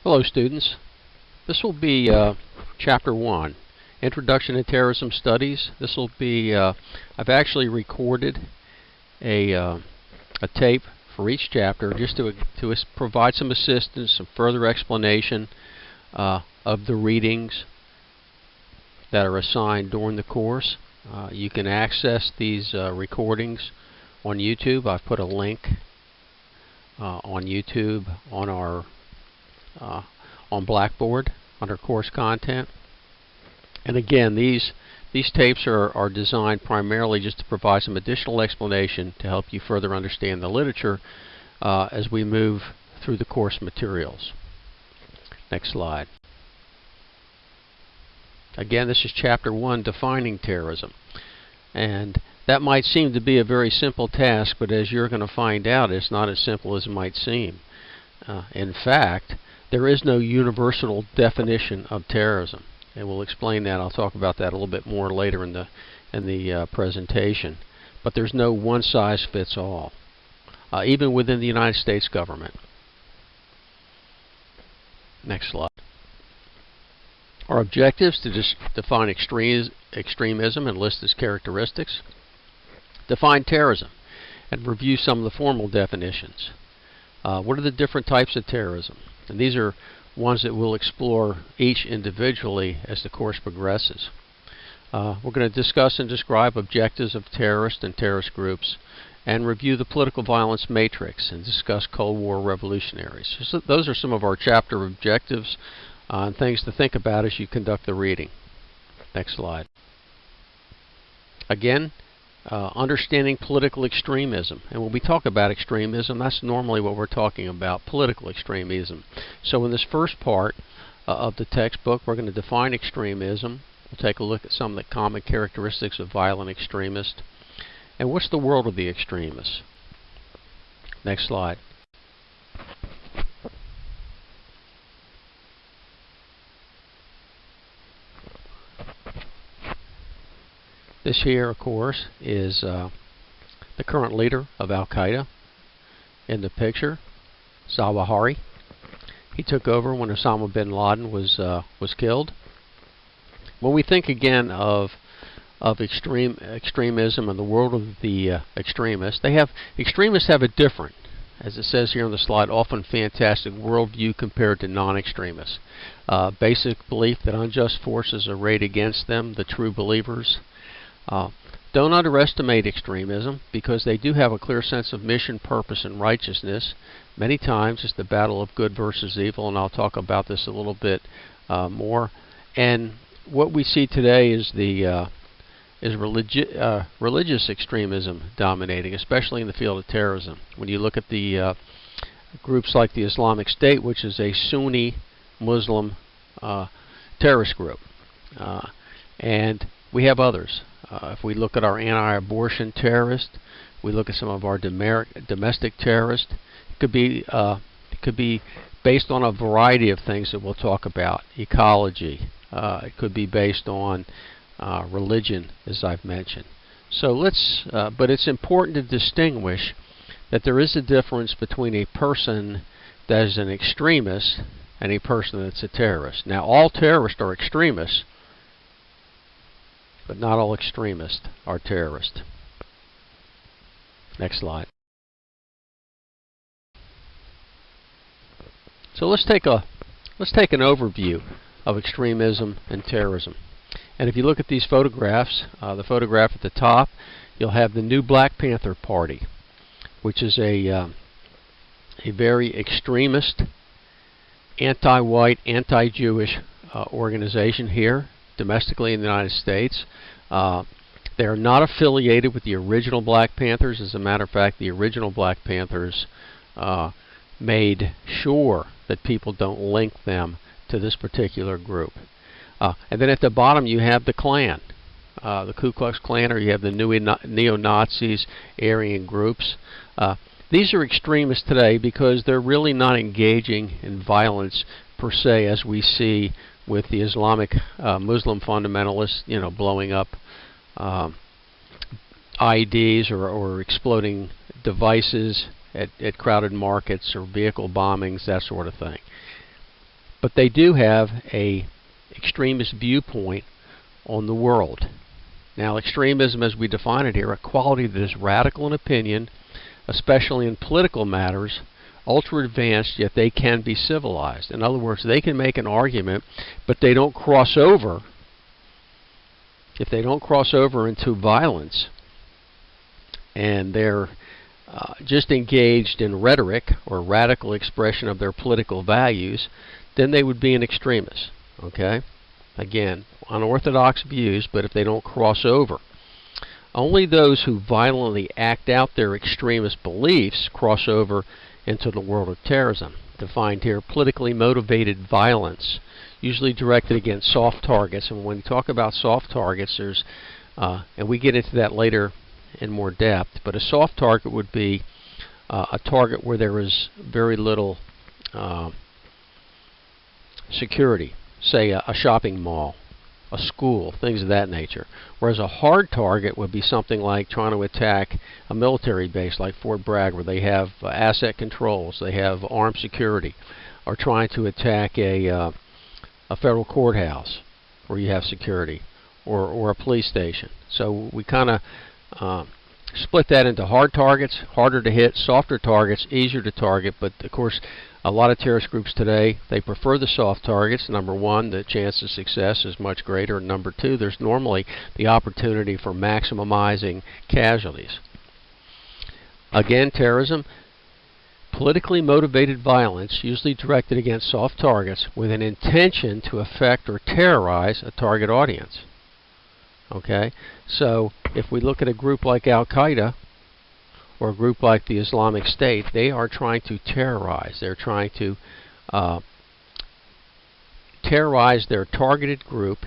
Hello students. This will be Chapter 1, Introduction to Terrorism Studies. This will be, I've actually recorded a tape for each chapter just to provide some assistance, some further explanation of the readings that are assigned during the course. You can access these recordings on YouTube. I've put a link on YouTube on our on Blackboard under course content. And again, these tapes are designed primarily just to provide some additional explanation to help you further understand the literature as we move through the course materials. Next slide. Again, this is Chapter 1, Defining Terrorism. And that might seem to be a very simple task, but as you're going to find out, it's not as simple as it might seem. In fact, there is no universal definition of terrorism, and we'll explain that. I'll talk about that a little bit more later in the presentation. But there's no one-size-fits-all, even within the United States government. Next slide. Our objectives to define extremism and list its characteristics, define terrorism, and review some of the formal definitions. What are the different types of terrorism? And these are ones that we'll explore each individually as the course progresses. We're going to discuss and describe objectives of terrorists and terrorist groups, and review the political violence matrix and discuss Cold War revolutionaries. So those are some of our chapter objectives and things to think about as you conduct the reading. Next slide. Again, understanding political extremism. And when we talk about extremism, that's normally what we're talking about, political extremism. So in this first part of the textbook, we're going to define extremism. We'll take a look at some of the common characteristics of violent extremists. And what's the world of the extremists? Next slide. This here, of course, is the current leader of Al-Qaeda in the picture, Zawahiri. He took over when Osama bin Laden was killed. When we think again of extremism and the world of the extremists, extremists have a different, as it says here on the slide, often fantastic worldview compared to non-extremists. Basic belief that unjust forces are arrayed against them, the true believers. Don't underestimate extremism, because they do have a clear sense of mission, purpose, and righteousness. Many times it's the battle of good versus evil, and I'll talk about this a little bit more. And what we see today is religious extremism dominating, especially in the field of terrorism. When you look at the groups like the Islamic State, which is a Sunni Muslim terrorist group, and we have others. If we look at our anti-abortion terrorists, we look at some of our domestic terrorists. It could be based on a variety of things that we'll talk about. Ecology. It could be based on religion, as I've mentioned. So but it's important to distinguish that there is a difference between a person that is an extremist and a person that's a terrorist. Now, all terrorists are extremists, but not all extremists are terrorists. Next slide. So let's take an overview of extremism and terrorism. And if you look at these photographs, the photograph at the top, you'll have the New Black Panther Party, which is a very extremist, anti-white, anti-Jewish organization here domestically in the United States. They are not affiliated with the original Black Panthers. As a matter of fact, the original Black Panthers made sure that people don't link them to this particular group. And then at the bottom you have the Klan, the Ku Klux Klan, or you have the neo-Nazis, Aryan groups. These are extremists today because they're really not engaging in violence per se, as we see with the Islamic Muslim fundamentalists, blowing up IEDs or exploding devices at crowded markets or vehicle bombings, that sort of thing. but they do have a extremist viewpoint on the world. Now, extremism, as we define it here, a quality that is radical in opinion, especially in political matters, ultra advanced, yet they can be civilized. In other words, they can make an argument, but they don't cross over. If they don't cross over into violence, and they're just engaged in rhetoric or radical expression of their political values, then they would be an extremist. Okay? Again, unorthodox views, but if they don't cross over. Only those who violently act out their extremist beliefs cross over into the world of terrorism. Defined here, politically motivated violence, usually directed against soft targets. And when we talk about soft targets, there's, and we get into that later in more depth, but a soft target would be a target where there is very little security, say a shopping mall, a school, things of that nature. Whereas a hard target would be something like trying to attack a military base like Fort Bragg, where they have asset controls, they have armed security, or trying to attack a federal courthouse where you have security, or a police station. So we kind of split that into hard targets, harder to hit, softer targets, easier to target. But of course, a lot of terrorist groups today, they prefer the soft targets. Number one, the chance of success is much greater. Number two, there's normally the opportunity for maximizing casualties. Again, terrorism, politically motivated violence, usually directed against soft targets with an intention to affect or terrorize a target audience. Okay, so if we look at a group like Al-Qaeda or a group like the Islamic State, they are trying to terrorize. They're trying to terrorize their targeted group,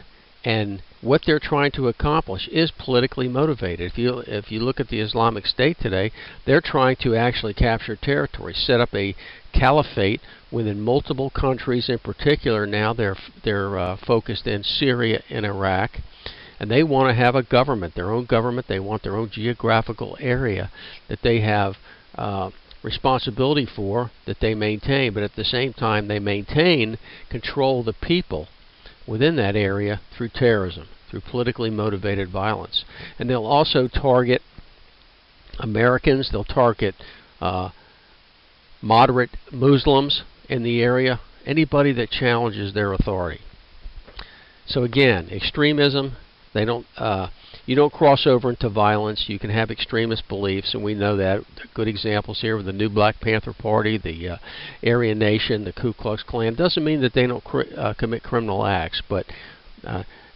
and what they're trying to accomplish is politically motivated. If you look at the Islamic State today, they're trying to actually capture territory, set up a caliphate within multiple countries. In particular, now they're focused in Syria and Iraq. And they want to have a government, their own government. They want their own geographical area that they have responsibility for, that they maintain. But at the same time, they maintain control of the people within that area through terrorism, through politically motivated violence. And they'll also target Americans. They'll target moderate Muslims in the area, anybody that challenges their authority. So again, extremism. You don't cross over into violence. You can have extremist beliefs, and we know that. Good examples here with the New Black Panther Party, the Aryan Nation, the Ku Klux Klan. Doesn't mean that they don't commit criminal acts, but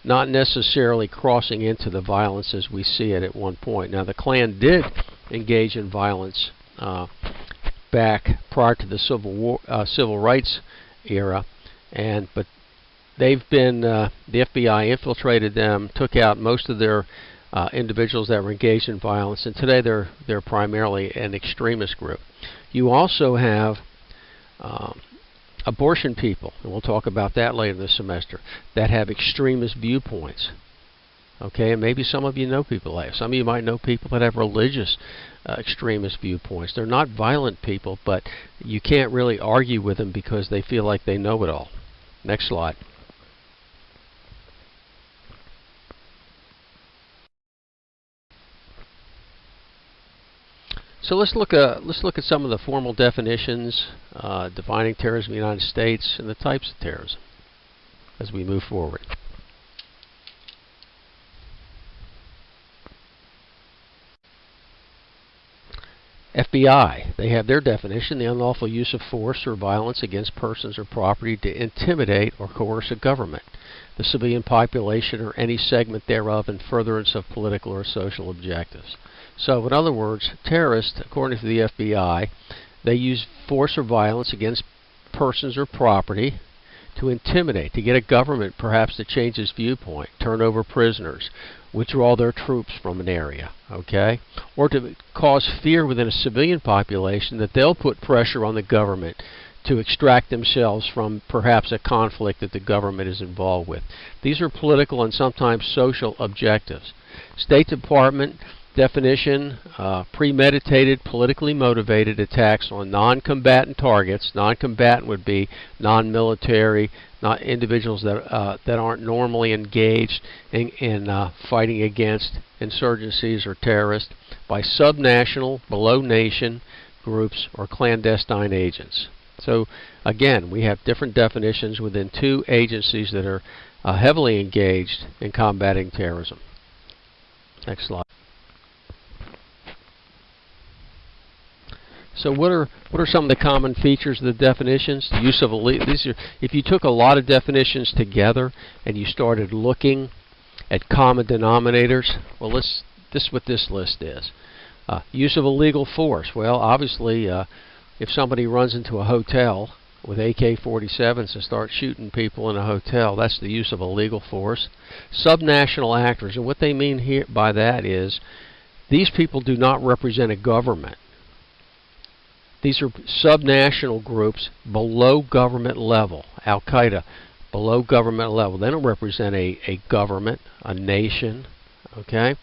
not necessarily crossing into the violence as we see it at one point. Now, the Klan did engage in violence back prior to the civil rights era, but they've been, the FBI infiltrated them, took out most of their individuals that were engaged in violence, and today they're primarily an extremist group. You also have abortion people, and we'll talk about that later this semester, that have extremist viewpoints. Okay, and maybe some of you know people like that. Some of you might know people that have religious extremist viewpoints. They're not violent people, but you can't really argue with them because they feel like they know it all. Next slide. So let's look at some of the formal definitions defining terrorism in the United States and the types of terrorism as we move forward. FBI, they have their definition: the unlawful use of force or violence against persons or property to intimidate or coerce a government, the civilian population, or any segment thereof in furtherance of political or social objectives. So, in other words, terrorists, according to the FBI, they use force or violence against persons or property to intimidate, to get a government perhaps to change its viewpoint, turn over prisoners, withdraw their troops from an area, okay? Or to cause fear within a civilian population that they'll put pressure on the government to extract themselves from perhaps a conflict that the government is involved with. These are political and sometimes social objectives. State Department, Definition, premeditated, politically motivated attacks on non-combatant targets. Non-combatant would be non-military, not individuals that aren't normally engaged in fighting against insurgencies or terrorists, by subnational, below-nation groups or clandestine agents. So again, we have different definitions within two agencies that are heavily engaged in combating terrorism. Next slide. So what are some of the common features of the definitions? The use of if you took a lot of definitions together and you started looking at common denominators, well, this is what this list is. Use of illegal force. Well, obviously, if somebody runs into a hotel with AK-47s and starts shooting people in a hotel, that's the use of illegal force. Subnational actors, and what they mean here by that is these people do not represent a government. These are subnational groups below government level. Al-Qaeda, below government level. They don't represent a government, a nation. Okay?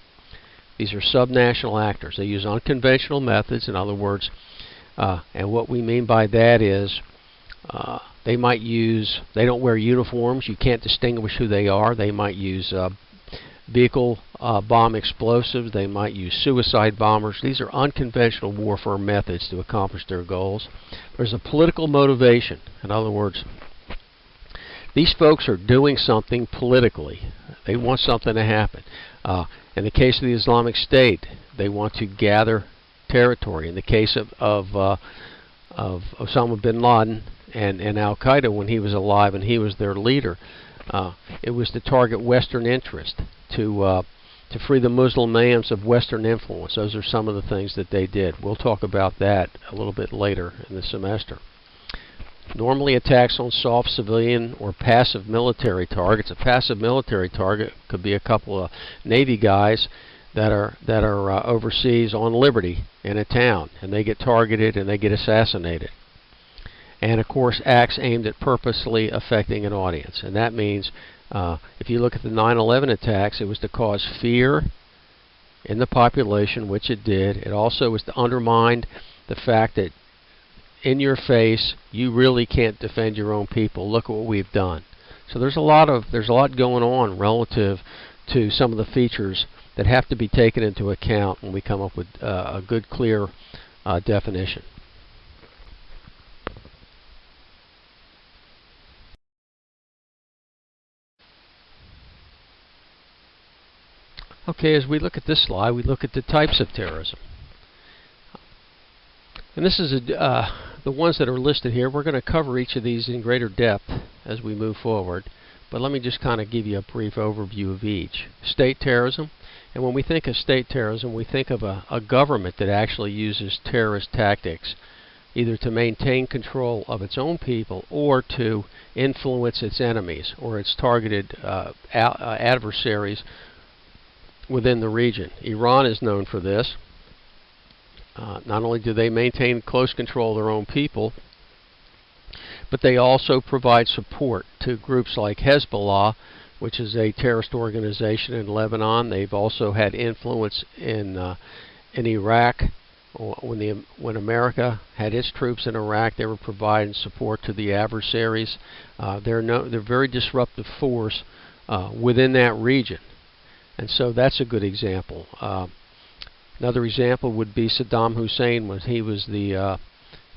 These are subnational actors. They use unconventional methods. In other words, and what we mean by that is they don't wear uniforms. You can't distinguish who they are. They might use vehicle bomb explosives. They might use suicide bombers. These are unconventional warfare methods to accomplish their goals. There's a political motivation. In other words, these folks are doing something politically. They want something to happen. In the case of the Islamic State, they want to gather territory. In the case of Osama bin Laden and Al-Qaeda when he was alive and he was their leader, it was to target Western interest, to free the Muslim lands of Western influence. Those are some of the things that they did. We'll talk about that a little bit later in the semester. Normally attacks on soft civilian or passive military targets. A passive military target could be a couple of Navy guys that are overseas on liberty in a town, and they get targeted and they get assassinated. And of course, acts aimed at purposely affecting an audience. And that means, if you look at the 9/11 attacks, it was to cause fear in the population, which it did. It also was to undermine the fact that in your face, you really can't defend your own people. Look at what we've done. So there's a lot going on relative to some of the features that have to be taken into account when we come up with a good, clear definition. Okay, as we look at this slide, we look at the types of terrorism. And this is the ones that are listed here. We're going to cover each of these in greater depth as we move forward. But let me just kind of give you a brief overview of each. State terrorism. And when we think of state terrorism, we think of a government that actually uses terrorist tactics, either to maintain control of its own people or to influence its enemies or its targeted adversaries within the region. Iran is known for this. Not only do they maintain close control of their own people, but they also provide support to groups like Hezbollah, which is a terrorist organization in Lebanon. They've also had influence in Iraq. When America had its troops in Iraq, they were providing support to the adversaries. They're a very disruptive force within that region. And so that's a good example. Another example would be Saddam Hussein when he was the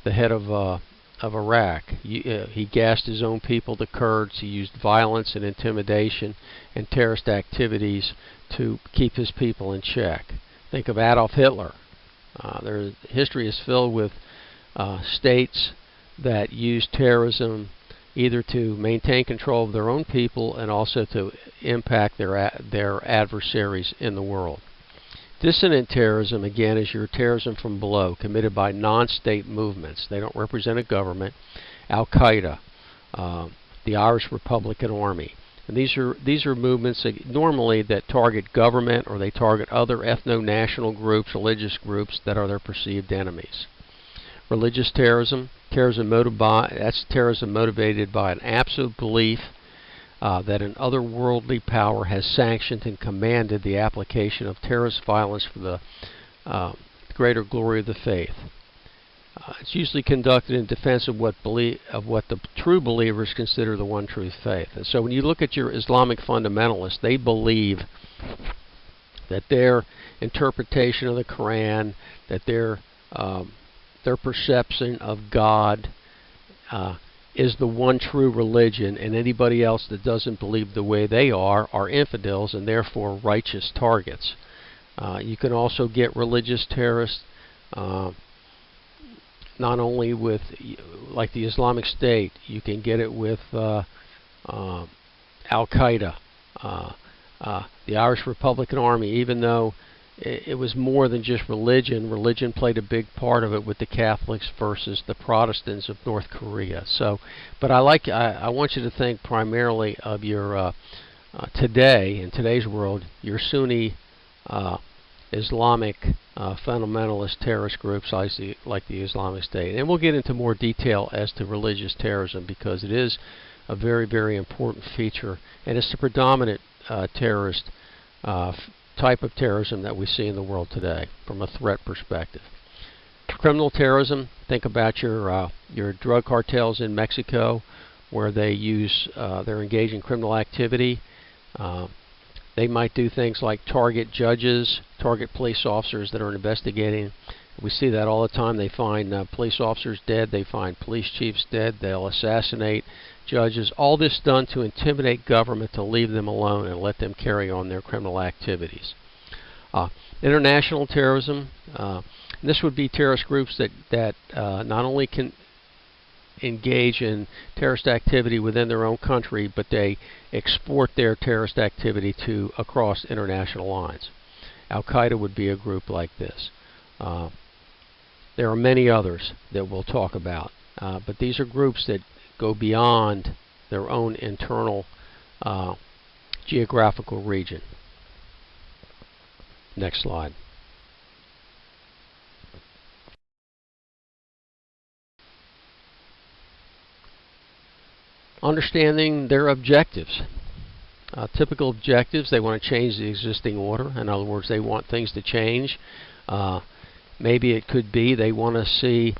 head of Iraq. He gassed his own people, the Kurds. He used violence and intimidation and terrorist activities to keep his people in check. Think of Adolf Hitler. History is filled with states that used terrorism either to maintain control of their own people and also to impact their adversaries in the world. Dissident terrorism, again, is your terrorism from below, committed by non-state movements. They don't represent a government. Al-Qaeda, the Irish Republican Army. And these are movements normally that target government or they target other ethno-national groups, religious groups that are their perceived enemies. Religious terrorism, that's terrorism motivated by an absolute belief that an otherworldly power has sanctioned and commanded the application of terrorist violence for the greater glory of the faith. It's usually conducted in defense of what the true believers consider the one true faith. And so when you look at your Islamic fundamentalists, they believe that their interpretation of the Quran, that their perception of God is the one true religion, and anybody else that doesn't believe the way they are infidels and therefore righteous targets. You can also get religious terrorists not only with, like the Islamic State, you can get it with Al-Qaeda, the Irish Republican Army. Even though it was more than just religion, religion played a big part of it with the Catholics versus the Protestants of North Korea. So, but I want you to think primarily of your today, in today's world, your Sunni Islamic fundamentalist terrorist groups like the Islamic State. And we'll get into more detail as to religious terrorism, because it is a very, very important feature, and it's the predominant terrorist type of terrorism that we see in the world today from a threat perspective. Criminal terrorism, think about your drug cartels in Mexico, where they're engaged in criminal activity. They might do things like target judges, target police officers that are investigating. We see that all the time. They find police officers dead. They find police chiefs dead. They'll assassinate judges. All this done to intimidate government to leave them alone and let them carry on their criminal activities. International terrorism. This would be terrorist groups that not only can engage in terrorist activity within their own country, but they export their terrorist activity to across international lines. Al-Qaeda would be a group like this. There are many others that we'll talk about, but these are groups that go beyond their own internal geographical region. Next slide. Understanding their objectives. Typical objectives: they want to change the existing order. In other words, they want things to change. Maybe it could be they want to see,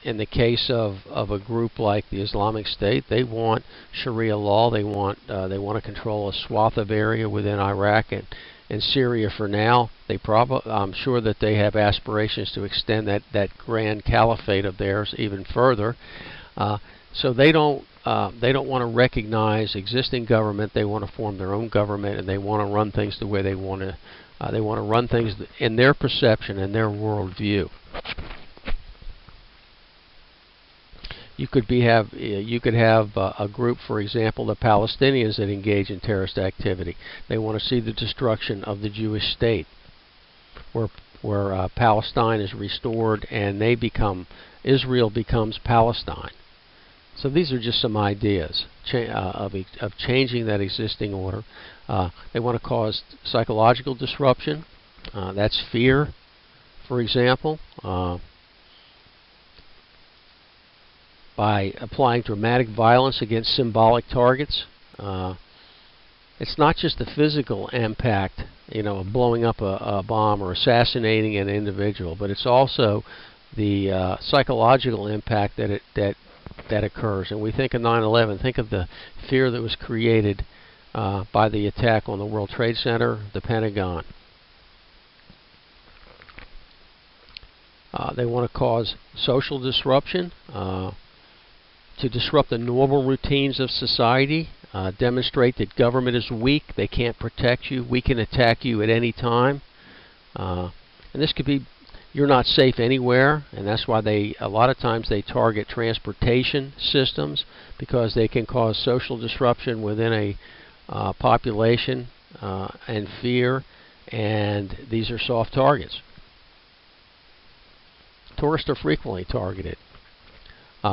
in the case of a group like the Islamic State, they want Sharia law. They want to control a swath of area within Iraq and Syria for now. I'm sure that they have aspirations to extend that grand caliphate of theirs even further. So they don't want to recognize existing government. They want to form their own government, and they want to run things the way they want to. They want to run things in their perception and their worldview. You could have a group, for example, the Palestinians, that engage in terrorist activity. They want to see the destruction of the Jewish state, where Palestine is restored and Israel becomes Palestine. So these are just some ideas of changing that existing order. They want to cause psychological disruption. That's fear, for example, by applying dramatic violence against symbolic targets. It's not just the physical impact, of blowing up a bomb or assassinating an individual, but it's also the psychological impact that occurs. And we think of 9/11. Think of the fear that was created by the attack on the World Trade Center, the Pentagon. They want to cause social disruption, to disrupt the normal routines of society, demonstrate that government is weak, they can't protect you, we can attack you at any time. And this could be, you're not safe anywhere, and that's why a lot of times they target transportation systems, because they can cause social disruption within a population and fear, and these are soft targets. Tourists are frequently targeted.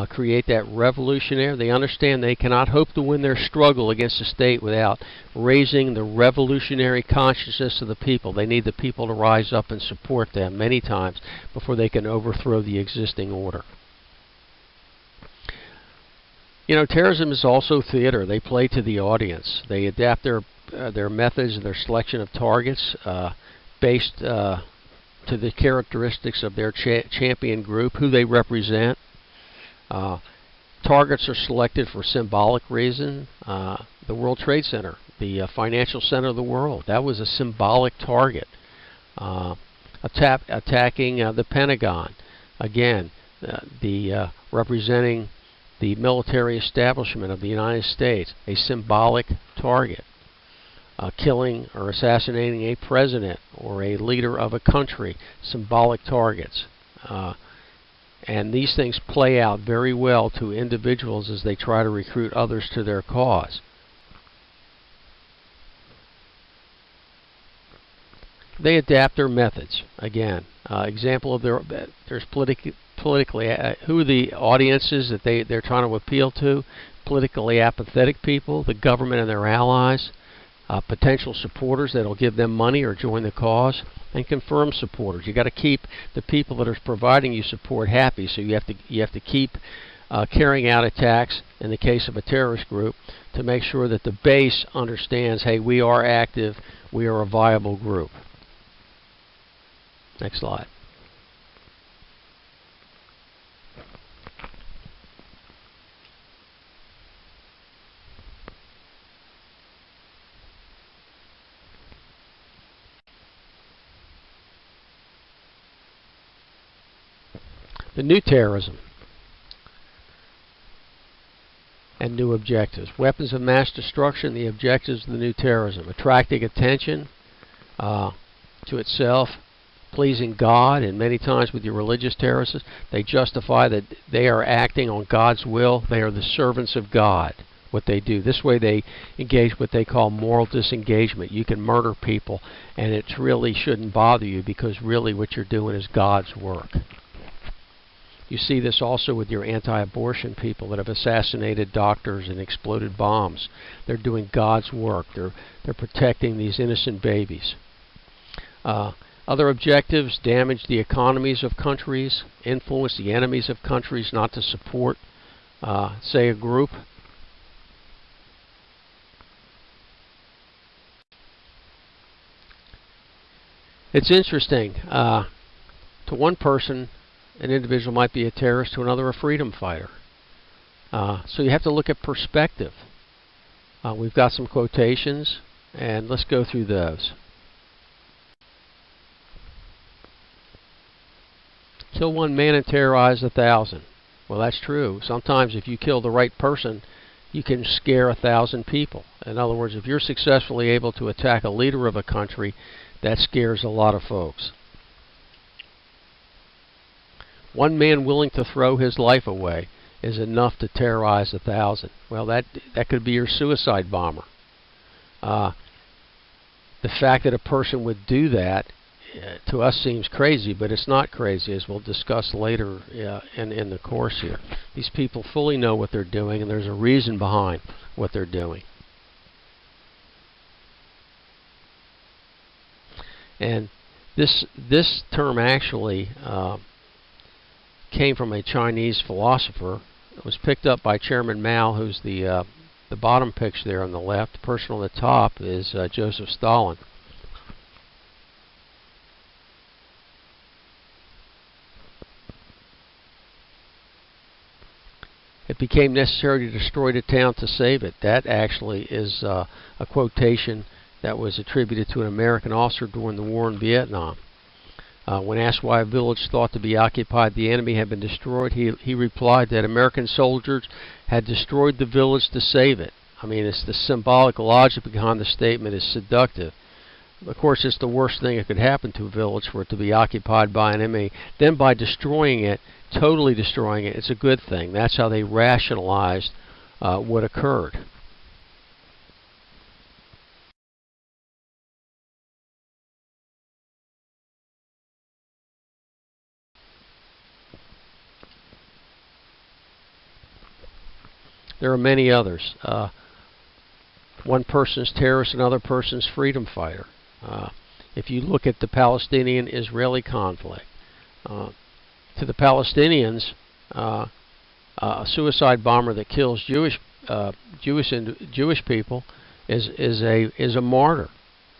Create that revolutionary. They understand they cannot hope to win their struggle against the state without raising the revolutionary consciousness of the people. They need the people to rise up and support them many times before they can overthrow the existing order. You know, terrorism is also theater. They play to the audience. They adapt their methods and their selection of targets based to the characteristics of their champion group, who they represent. Targets are selected for symbolic reason. The World Trade Center, the financial center of the world, that was a symbolic target. Attacking the Pentagon, again, representing the military establishment of the United States, a symbolic target. Killing or assassinating a president or a leader of a country, symbolic targets. And these things play out very well to individuals as they try to recruit others to their cause. They adapt their methods. Again, example of there's politically who are the audiences that they're trying to appeal to? Politically apathetic people, the government and their allies, potential supporters that'll give them money or join the cause, and confirmed supporters. You got to keep the people that are providing you support happy, so you have to keep carrying out attacks in the case of a terrorist group to make sure that the base understands, hey, we are active, we are a viable group. Next slide. The new terrorism and new objectives. Weapons of mass destruction, the objectives of the new terrorism. Attracting attention to itself, pleasing God, and many times with your religious terrorists, they justify that they are acting on God's will. They are the servants of God, what they do. This way they engage what they call moral disengagement. You can murder people, and it really shouldn't bother you because really what you're doing is God's work. You see this also with your anti-abortion people that have assassinated doctors and exploded bombs. They're doing God's work. They're protecting these innocent babies. Other objectives: damage the economies of countries, influence the enemies of countries not to support, say, a group. It's interesting. To one person, an individual might be a terrorist, to another a freedom fighter. So you have to look at perspective. We've got some quotations, and let's go through those. Kill one man and terrorize 1,000. Well, that's true. Sometimes if you kill the right person, you can scare 1,000 people. In other words, if you're successfully able to attack a leader of a country, that scares a lot of folks. One man willing to throw his life away is enough to terrorize 1,000. Well, that could be your suicide bomber. The fact that a person would do that to us seems crazy, but it's not crazy, as we'll discuss later in the course here. These people fully know what they're doing, and there's a reason behind what they're doing. And this term actually came from a Chinese philosopher. It was picked up by Chairman Mao, who's the bottom picture there on the left. The person on the top is Joseph Stalin. It became necessary to destroy the town to save it. That actually is a quotation that was attributed to an American officer during the war in Vietnam. When asked why a village thought to be occupied the enemy had been destroyed, he replied that American soldiers had destroyed the village to save it. I mean, it's the symbolic logic behind the statement is seductive. Of course, it's the worst thing that could happen to a village for it to be occupied by an enemy. Then by destroying it, totally destroying it, it's a good thing. That's how they rationalized what occurred. There are many others. One person's terrorist, another person's freedom fighter. If you look at the Palestinian-Israeli conflict, to the Palestinians, a suicide bomber that kills Jewish people is a martyr,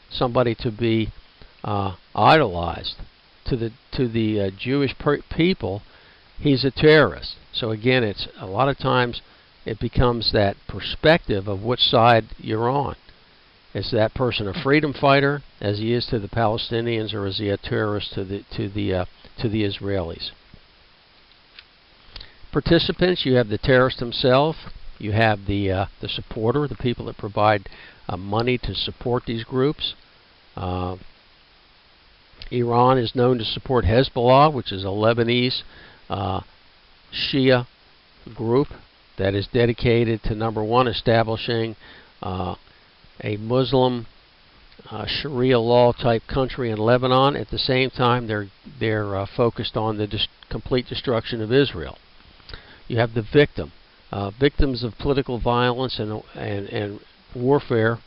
somebody to be idolized. To the Jewish people, he's a terrorist. So again, it's a lot of times it becomes that perspective of which side you're on. Is that person a freedom fighter, as he is to the Palestinians, or is he a terrorist to the Israelis? Participants: you have the terrorist himself, you have the supporter, the people that provide money to support these groups. Iran is known to support Hezbollah, which is a Lebanese Shia group that is dedicated to, number one, establishing a Muslim Sharia law type country in Lebanon. At the same time, they're focused on the complete destruction of Israel. You have the victim. Victims of political violence and warfare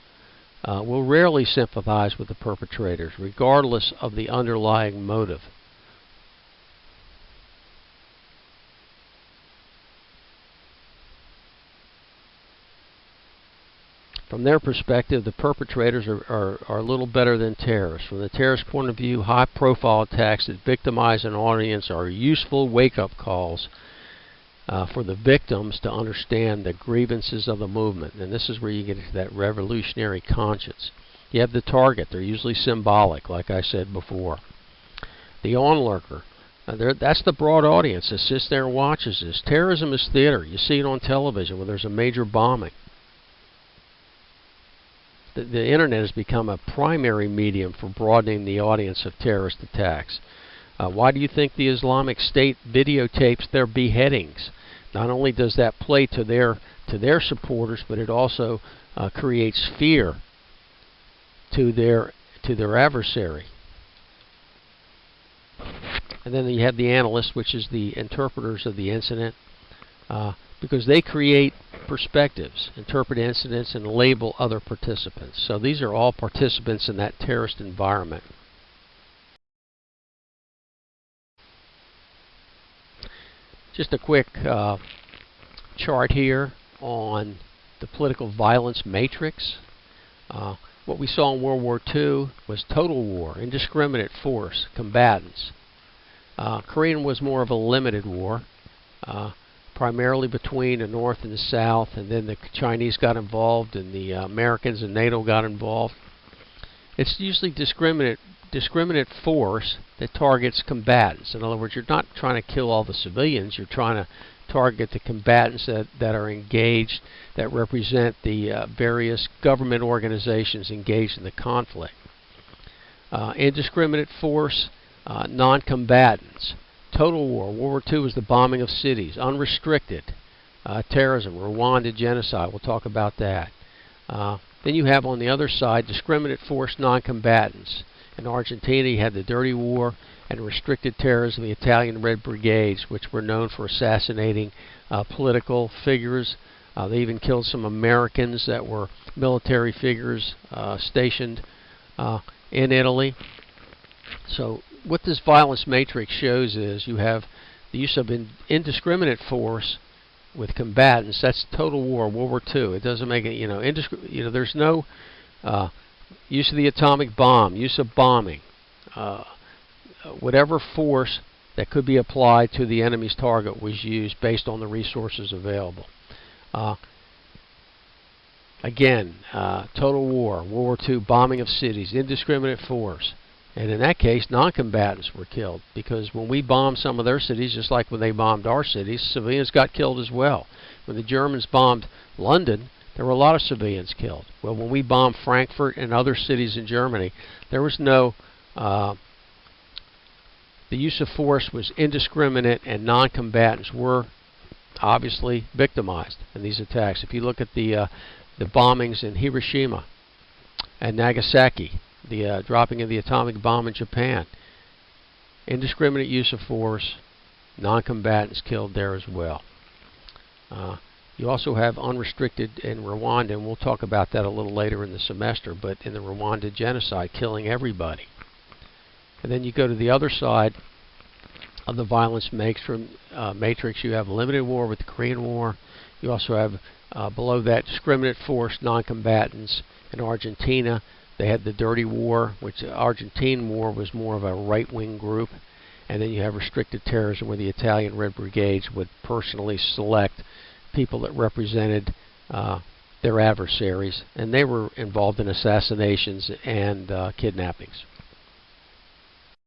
will rarely sympathize with the perpetrators, regardless of the underlying motive. From their perspective, the perpetrators are little better than terrorists. From the terrorist point of view, high-profile attacks that victimize an audience are useful wake-up calls for the victims to understand the grievances of the movement. And this is where you get into that revolutionary conscience. You have the target. They're usually symbolic, like I said before. The onlooker. That's the broad audience that sits there and watches this. Terrorism is theater. You see it on television when there's a major bombing. The internet has become a primary medium for broadening the audience of terrorist attacks. Why do you think the Islamic State videotapes their beheadings? Not only does that play to their supporters, but it also creates fear to their adversary. And then you have the analysts, which is the interpreters of the incident, because they create perspectives, interpret incidents, and label other participants. So these are all participants in that terrorist environment. Just a quick chart here on the political violence matrix. What we saw in World War II was total war, indiscriminate force, combatants. Korean was more of a limited war, primarily between the North and the South, and then the Chinese got involved, and the Americans and NATO got involved. It's usually discriminate force that targets combatants. In other words, you're not trying to kill all the civilians, you're trying to target the combatants that are engaged, that represent the various government organizations engaged in the conflict. Indiscriminate force, non-combatants. Total war. World War II was the bombing of cities. Unrestricted terrorism, Rwanda genocide. We'll talk about that. Then you have on the other side discriminate force non-combatants. In Argentina, you had the Dirty War and restricted terrorism, the Italian Red Brigades, which were known for assassinating political figures. They even killed some Americans that were military figures stationed in Italy. So what this violence matrix shows is you have the use of indiscriminate force with combatants. That's total war, World War II. It doesn't make it, there's no use of the atomic bomb, use of bombing, whatever force that could be applied to the enemy's target was used based on the resources available. Again, total war, World War II, bombing of cities, indiscriminate force. And in that case, non-combatants were killed, because when we bombed some of their cities, just like when they bombed our cities, civilians got killed as well. When the Germans bombed London, there were a lot of civilians killed. Well, when we bombed Frankfurt and other cities in Germany, there was no... the use of force was indiscriminate, and non-combatants were obviously victimized in these attacks. If you look at the bombings in Hiroshima and Nagasaki, the dropping of the atomic bomb in Japan, indiscriminate use of force, non-combatants killed there as well. You also have unrestricted in Rwanda, and we'll talk about that a little later in the semester, but in the Rwanda genocide, killing everybody. And then you go to the other side, of the violence matrix. You have limited war with the Korean War. You also have below that discriminate force non-combatants in Argentina. They had the Dirty War, which the Argentine War was more of a right-wing group. And then you have restricted terrorism, where the Italian Red Brigades would personally select people that represented their adversaries, and they were involved in assassinations and kidnappings.